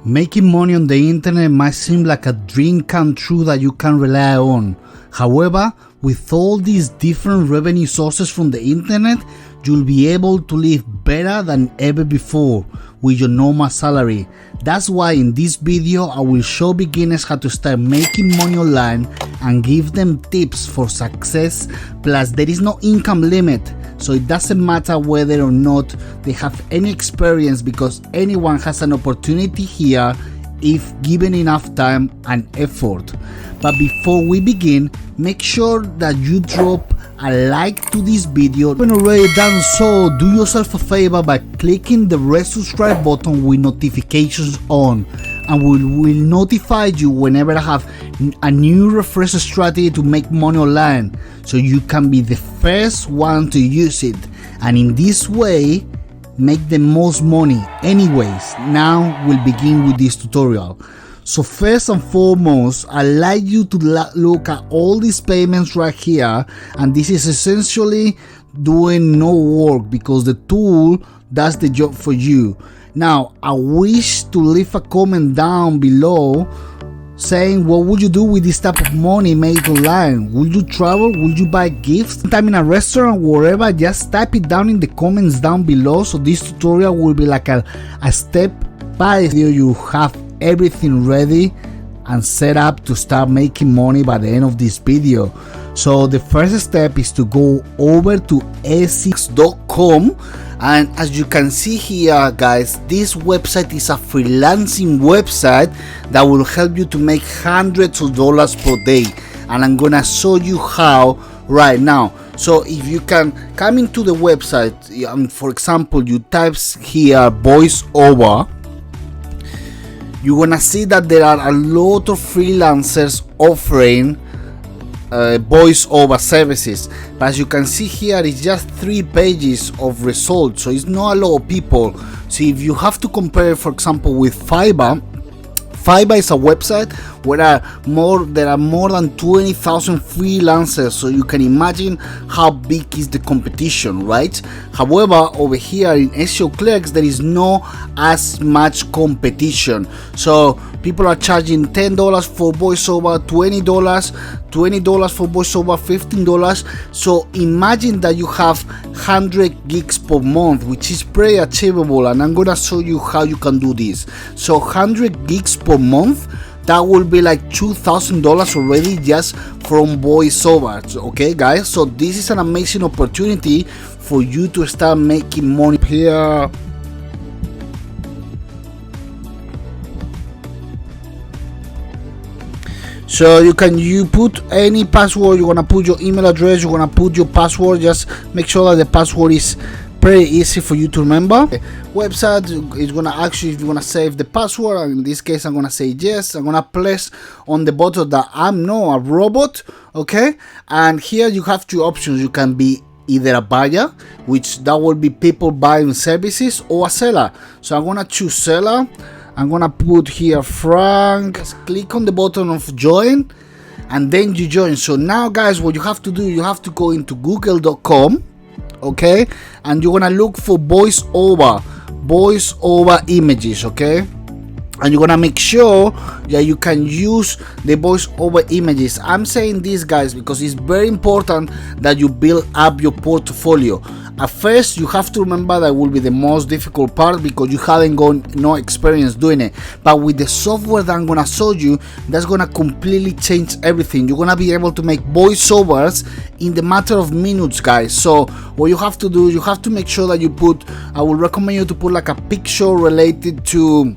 Making money on the internet might seem like a dream come true that you can rely on. However, with all these different revenue sources from the internet, you'll be able to live better than ever before with your normal salary. That's why in this video I will show beginners how to start making money online and give them tips for success. Plus, there is no income limit, so it doesn't matter whether or not they have any experience, because anyone has an opportunity here if given enough time and effort. But before we begin, make sure that you drop a like to this video. When already done so, do yourself a favor by clicking the red subscribe button with notifications on, and we will notify you whenever I have a new refresh strategy to make money online, so you can be the first one to use it, and in this way make the most money. Anyways, now we'll begin with this tutorial. So first and foremost, I'd like you to look at all these payments right here, and this is essentially doing no work because the tool does the job for you. Now, I wish to leave a comment down below saying what would you do with this type of money made online. Would you travel? Would you buy gifts? Sometime in a restaurant, wherever? Just type it down in the comments down below. So this tutorial will be like a step by video. You have everything ready and set up to start making money by the end of this video. So the first step is to go over to s6.com, and as you can see here guys, this website is a freelancing website that will help you to make hundreds of dollars per day, and I'm gonna show you how right now. So if you can come into the website, for example, you type here voiceover, you're gonna see that there are a lot of freelancers offering voiceover services, but as you can see here, it's just 3 pages of results, so it's not a lot of people. So if you have to compare, for example, with Fiverr is a website where there are more than 20,000 freelancers, so you can imagine how big is the competition, right? However, over here in SEO Clerks, there is no as much competition. So people are charging $10 for voiceover, $20 for voiceover, $15. So imagine that you have 100 gigs per month, which is pretty achievable, and I'm gonna show you how you can do this. So 100 gigs per month, that will be like $2,000 already just from voiceover. Okay guys, so this is an amazing opportunity for you to start making money here. So you put any password, you're gonna put your email address, you're gonna put your password. Just make sure that the password is pretty easy for you to remember. Website is gonna ask you if you wanna save the password, and in this case I'm gonna say yes. I'm gonna press on the button that I'm not a robot, okay? And here you have 2 options. You can be either a buyer, which that will be people buying services, or a seller. So I'm gonna choose seller. I'm gonna put here Frank. Just click on the button of join, and then you join. So now guys, what you have to do, you have to go into google.com, okay, and you're gonna look for voiceover images, okay, and you're gonna make sure that you can use the voiceover images. I'm saying this guys because it's very important that you build up your portfolio. At first you have to remember that will be the most difficult part because you haven't got no experience doing it, but with the software that I'm gonna show you, that's gonna completely change everything. You're gonna be able to make voiceovers in the matter of minutes guys. So what you have to do, you have to make sure that you put, I would recommend you to put like a picture related to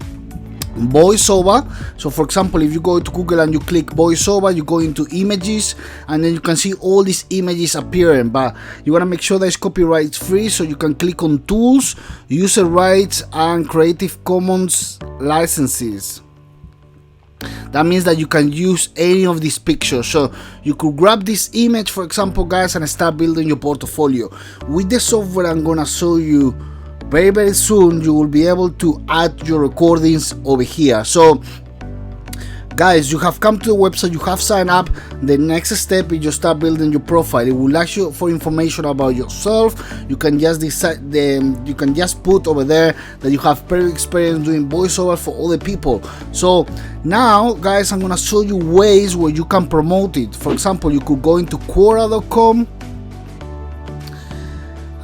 voiceover. So for example, if you go to Google and you click voiceover, you go into images, and then you can see all these images appearing, but you want to make sure that it's copyright free. So you can click on tools, user rights, and Creative Commons licenses. That means that you can use any of these pictures. So you could grab this image, for example guys, and start building your portfolio. With the software I'm gonna show you very soon, you will be able to add your recordings over here. So guys, you have come to the website, you have signed up. The next step is you start building your profile. It will ask you for information about yourself. You can just decide you can just put over there that you have previous experience doing voiceover for other people. So now, guys, I'm gonna show you ways where you can promote it. For example, you could go into Quora.com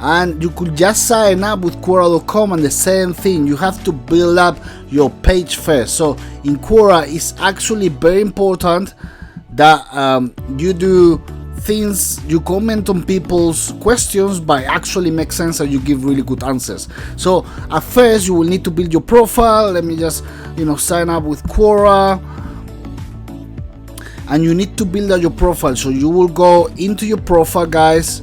and you could just sign up with Quora.com, and the same thing, you have to build up your page first. So in Quora, it's actually very important that you do things, you comment on people's questions, but actually make sense and you give really good answers. So at first you will need to build your profile. Let me just sign up with Quora, and you need to build out your profile. So you will go into your profile, guys,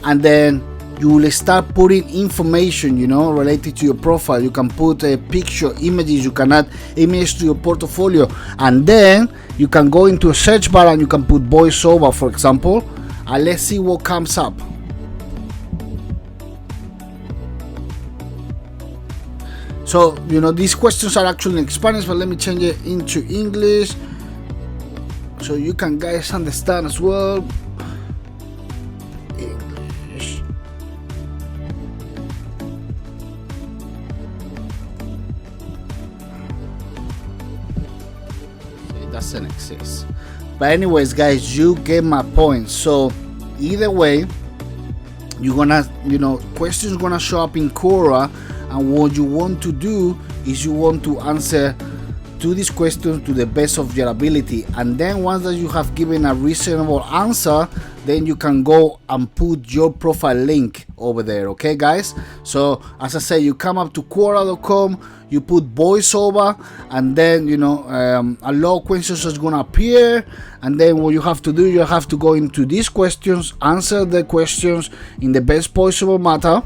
and then you will start putting information related to your profile. You can put a picture, images, you can add images to your portfolio, and then you can go into a search bar and you can put voiceover, for example, and let's see what comes up. So these questions are actually in Spanish, but let me change it into English so you can guys understand as well. Doesn't exist, but anyways, guys, you get my point. So either way, you're gonna questions gonna show up in Quora, and what you want to do is you want to answer to these questions to the best of your ability, and then once that you have given a reasonable answer, then you can go and put your profile link over there. Okay, guys, so as I say, you come up to Quora.com, you put voiceover, and then a lot of questions is gonna appear, and then what you have to do, you have to go into these questions, answer the questions in the best possible manner,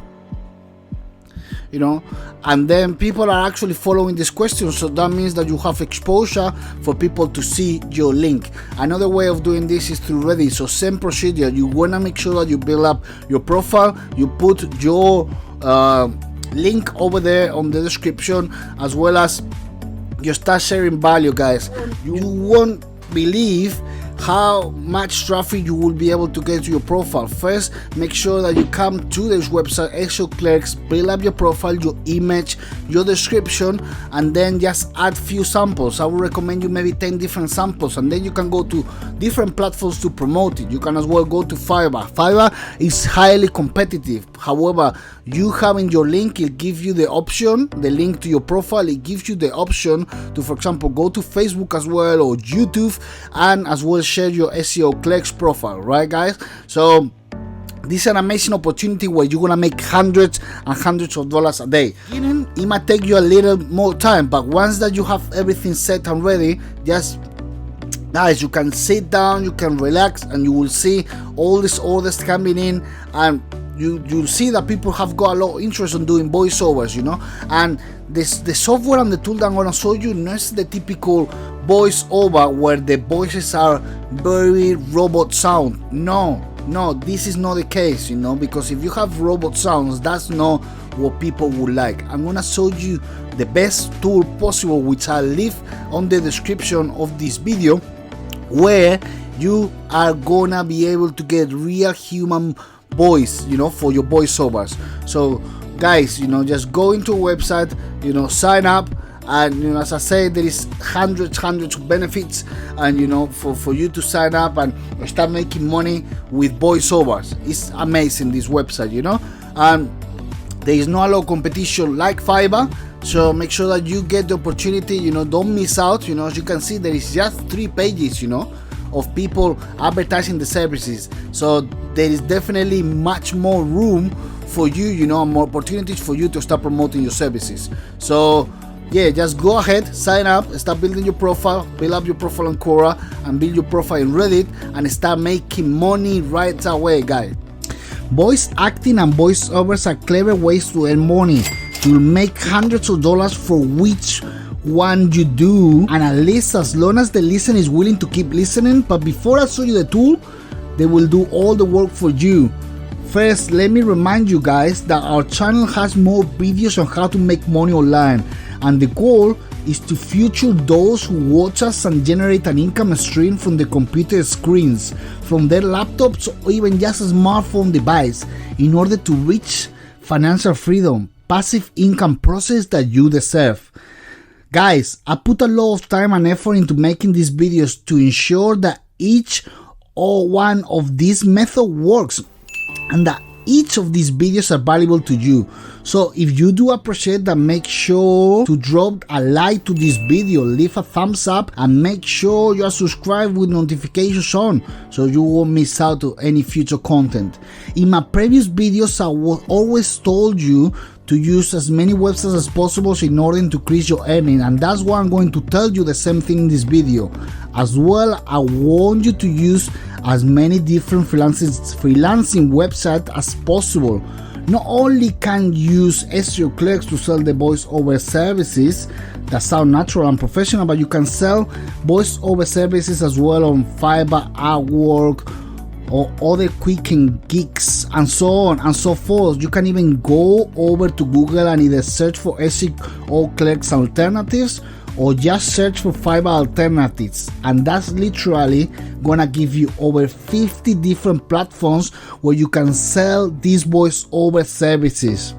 and then people are actually following these questions, so that means that you have exposure for people to see your link. Another way of doing this is through Reddit. So same procedure, you want to make sure that you build up your profile, you put your link over there on the description, as well as you start sharing value, guys. You won't believe how much traffic you will be able to get to your profile. First, make sure that you come to this website, SEO Clerks, build up your profile, your image, your description, and then just add few samples. I would recommend you maybe 10 different samples, and then you can go to different platforms to promote it. You can as well go to Fiverr. Fiverr is highly competitive. However, you having your link, it gives you the option, the link to your profile, it gives you the option to, for example, go to Facebook as well, or YouTube, and as well share your SEO Clerks profile, right, guys? So this is an amazing opportunity where you're gonna make hundreds and hundreds of dollars a day. It might take you a little more time, but once that you have everything set and ready, just guys, you can sit down, you can relax, and you will see all these orders coming in, and you'll see that people have got a lot of interest in doing voiceovers, and the software and the tool that I'm gonna show you not is the typical voiceover where the voices are very robot sound. No, this is not the case, because if you have robot sounds, that's not what people would like. I'm gonna show you the best tool possible, which I'll leave on the description of this video, where you are gonna be able to get real human voice, for your voiceovers. So guys, just go into a website, sign up, and as I say, there is hundreds of benefits, and for you to sign up and start making money with voiceovers. It's amazing, this website, and there is not a lot of competition like Fiverr. So make sure that you get the opportunity, don't miss out. As you can see, there is just 3 pages, of people advertising the services. So there is definitely much more room for you, more opportunities for you to start promoting your services. So yeah, just go ahead, sign up, start building your profile, build up your profile on Quora, and build your profile in Reddit, and start making money right away, guys. Voice acting and voiceovers are clever ways to earn money. You'll make hundreds of dollars for which one you do, and at least as long as the listener is willing to keep listening. But before I show you the tool, they will do all the work for you. First, let me remind you guys that our channel has more videos on how to make money online, and the goal is to feature those who watch us and generate an income stream from the computer screens, from their laptops, or even just a smartphone device, in order to reach financial freedom, passive income process that you deserve. Guys, I put a lot of time and effort into making these videos to ensure that each or one of these methods works and that each of these videos are valuable to you. So if you do appreciate that, make sure to drop a like to this video, leave a thumbs up, and make sure you are subscribed with notifications on so you won't miss out on any future content. In my previous videos, I always told you to use as many websites as possible in order to increase your earning, and that's why I'm going to tell you the same thing in this video. As well, I want you to use as many different freelancing websites as possible. Not only can you use SEO clerks to sell the voiceover services that sound natural and professional, but you can sell voiceover services as well on Fiverr, Upwork, or other quick and gigs, and so on and so forth. You can even go over to Google and either search for SEO clerks alternatives or just search for Fiverr alternatives, and that's literally gonna give you over 50 different platforms where you can sell these voiceover services.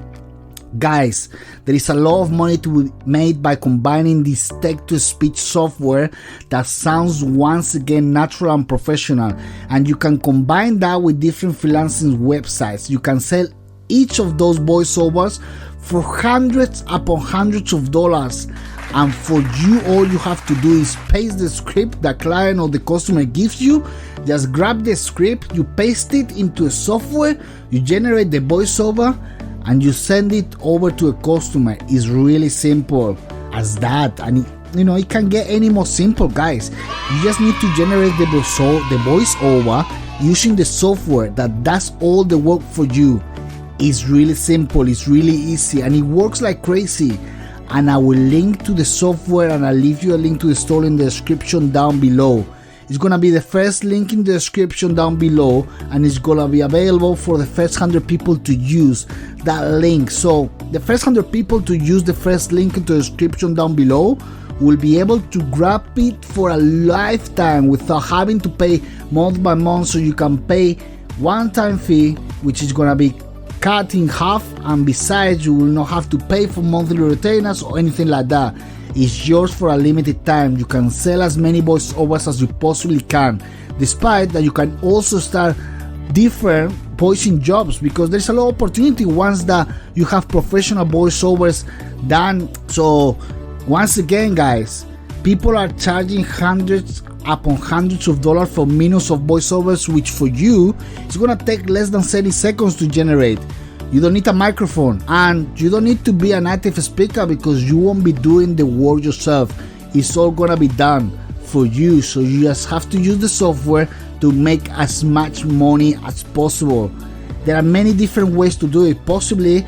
Guys, there is a lot of money to be made by combining this text-to-speech software that sounds once again natural and professional, and you can combine that with different freelancing websites. You can sell each of those voiceovers for hundreds upon hundreds of dollars, and for you, all you have to do is paste the script the client or the customer gives you. Just grab the script, you paste it into a software, you generate the voiceover, and you send it over to a customer. It's really simple as that, and it can get any more simple, guys. You just need to generate the voiceover using the software that does all the work for you. It's really simple, it's really easy, and it works like crazy. And I will link to the software, and I'll leave you a link to the store in the description down below. It's gonna be the first link in the description down below, and it's gonna be available for the first 100 people to use that link. So the first 100 people to use the first link in the description down below will be able to grab it for a lifetime without having to pay month by month. So you can pay one-time fee, which is gonna be cut in half, and besides, you will not have to pay for monthly retainers or anything like that. It's yours for a limited time. You can sell as many voiceovers as you possibly can, despite that you can also start different voicing jobs, because there's a lot of opportunity once that you have professional voiceovers done. So once again, guys, people are charging hundreds upon hundreds of dollars for minutes of voiceovers, which for you it's gonna take less than 30 seconds to generate. You don't need a microphone, and you don't need to be a native speaker because you won't be doing the work yourself. It's all gonna be done for you, so you just have to use the software to make as much money as possible. There are many different ways to do it. Possibly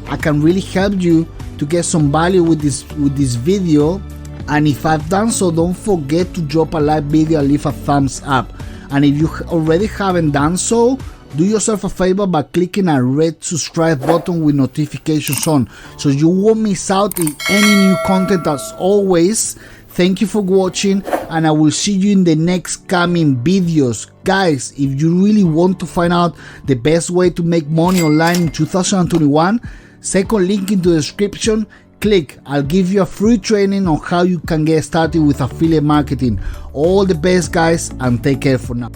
I can really help you to get some value with this video, and if I've done so, don't forget to drop a like video and leave a thumbs up. And if you already haven't done so, do yourself a favor by clicking a red subscribe button with notifications on so you won't miss out on any new content. As always, thank you for watching, and I will see you in the next coming videos. Guys, if you really want to find out the best way to make money online in 2021, second link in the description, click. I'll give you a free training on how you can get started with affiliate marketing. All the best, guys, and take care for now.